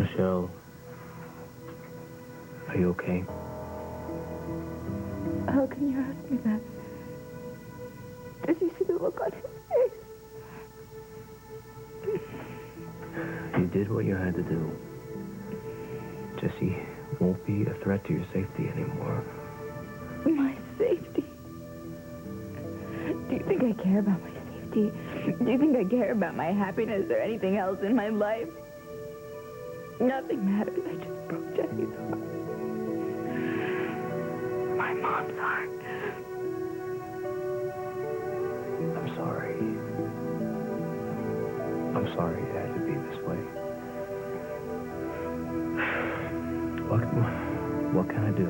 Michelle, are you okay? How can you ask me that? Did you see the look on his face? You did what you had to do. Jesse won't be a threat to your safety anymore. My safety? Do you think I care about my safety? Do you think I care about my happiness or anything else in my life? Nothing matters. I just broke Jesse's heart. My mom's heart. I'm sorry. I'm sorry it had to be this way. What can I do?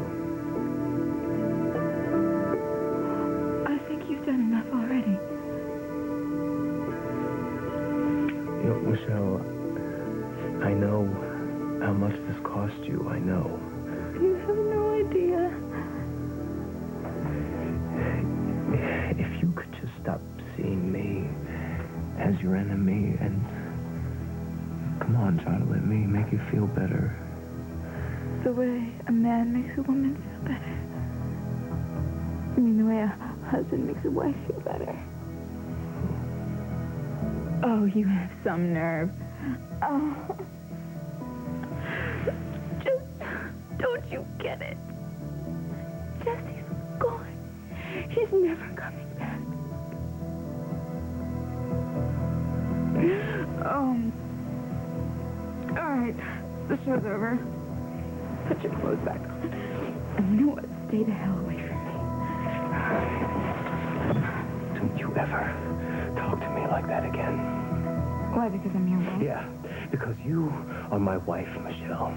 I think you've done enough already. You know, Michelle, I know how much this cost you. I know. You have no idea. If you could just stop seeing me as your enemy and come on, try to let me make you feel better. The way a man makes a woman feel better. I mean, the way a husband makes a wife feel better. Oh, you have some nerve. Oh. Just don't you get it? Jesse's gone. He's never coming back. All right. The show's over. Put your clothes back on. And you know what? Stay the hell away from me. Don't you ever talk to me like that again. Why? Because I'm your wife? Yeah, because you are my wife, Michelle.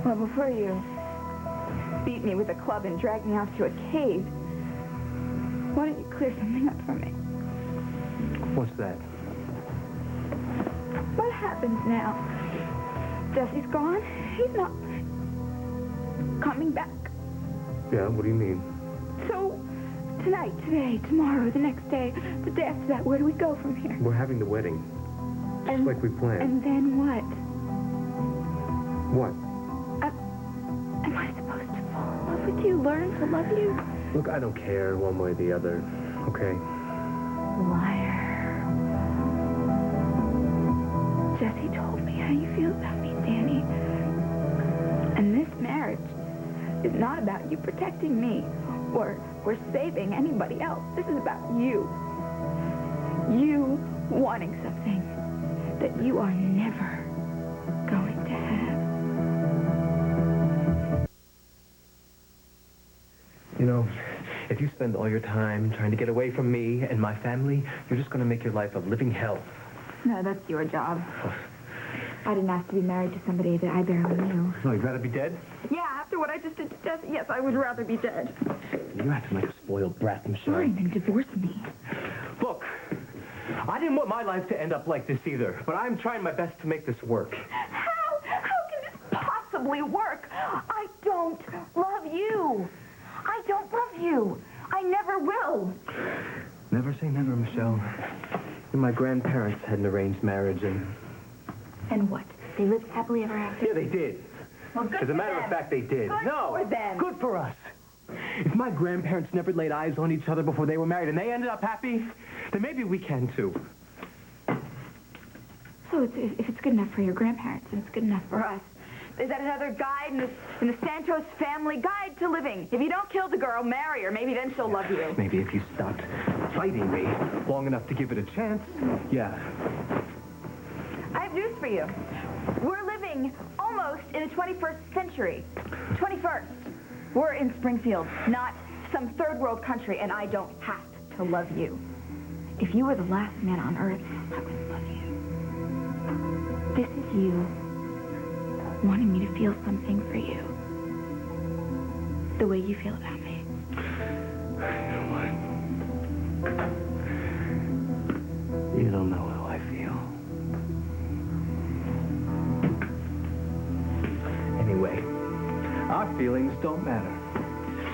Well, before you beat me with a club and drag me off to a cave, why don't you clear something up for me? What's that? What happens now? Jesse's gone. He's not coming back. Yeah, what do you mean? So, tonight, today, tomorrow, the next day, the day after that, where do we go from here? We're having the wedding. Just like we planned. And then what? What? Am I supposed to fall in love with you, learn to love you? Look, I don't care one way or the other, okay? Liar. Jesse told me how you feel about me, Danny. And this marriage is not about you protecting me or saving anybody else. This is about you. You wanting something that you are never going to have. You know, if you spend all your time trying to get away from me and my family, you're just going to make your life a living hell. No, that's your job. I didn't ask to be married to somebody that I barely knew. No, you'd rather be dead? Yeah, after what I just did to Jesse, yes, I would rather be dead. You're acting like a spoiled brat, Michelle. Fine, then divorce me. Look, I didn't want my life to end up like this either, but I'm trying my best to make this work. How can this possibly work? I don't love you. I don't love you. I never will. Never say never, Michelle. And my grandparents had an arranged marriage, and... And what? They lived happily ever after? Yeah, they did. Well, good As a matter of fact, they did. Good for them. Good for us. If my grandparents never laid eyes on each other before they were married and they ended up happy, then maybe we can too. So if it's good enough for your grandparents, then it's good enough for us. Is that another guide in the Santos family guide to living? If you don't kill the girl, marry her. Maybe then she'll love you. Maybe if you stopped fighting me long enough to give it a chance, yeah. I have news for you. We're living almost in the 21st century. 21st. We're in Springfield, not some third world country, and I don't have to love you. If you were the last man on earth, I wouldn't love you. This is you wanting me to feel something for you. The way you feel about me. You know what? You don't know how I feel. Anyway, our feelings don't matter.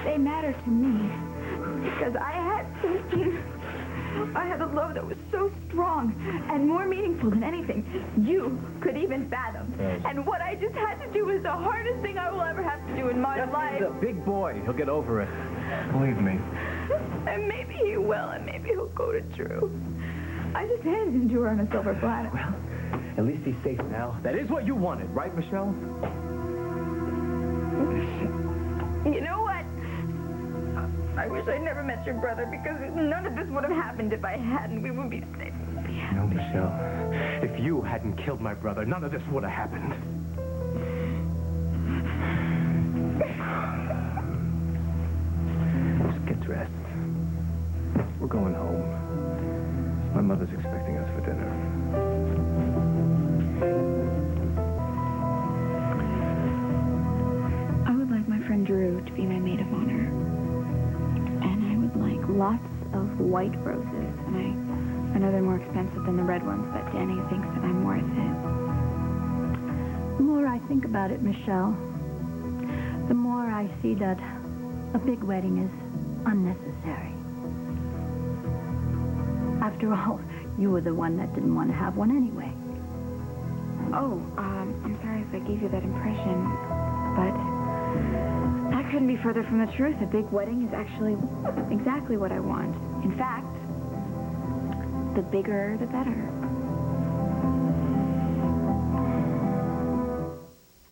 They matter to me because I had something. I had a love that was so strong and more meaningful than anything you could even fathom. Yes. And what I just had to do was the hardest thing I will ever have to do in my life. He's a big boy. He'll get over it. Believe me. And maybe he will, and maybe he'll go to Drew. I just handed him to her on a silver platter. Well, at least he's safe now. That is what you wanted, right, Michelle? You know what? I wish I'd never met your brother, because none of this would have happened if I hadn't. We would be safe. No, Michelle. If you hadn't killed my brother, none of this would have happened. Just get dressed. We're going home. My mother's expecting us for dinner. I would like my friend Drew to be my maid of honor. And I would like lots of white roses. And I know they're more expensive than the red ones, but Danny thinks that I'm worth it. The more I think about it, Michelle, the more I see that a big wedding is unnecessary. After all, you were the one that didn't want to have one anyway. Oh, I'm sorry if I gave you that impression, but that couldn't be further from the truth. A big wedding is actually exactly what I want. In fact, the bigger, the better.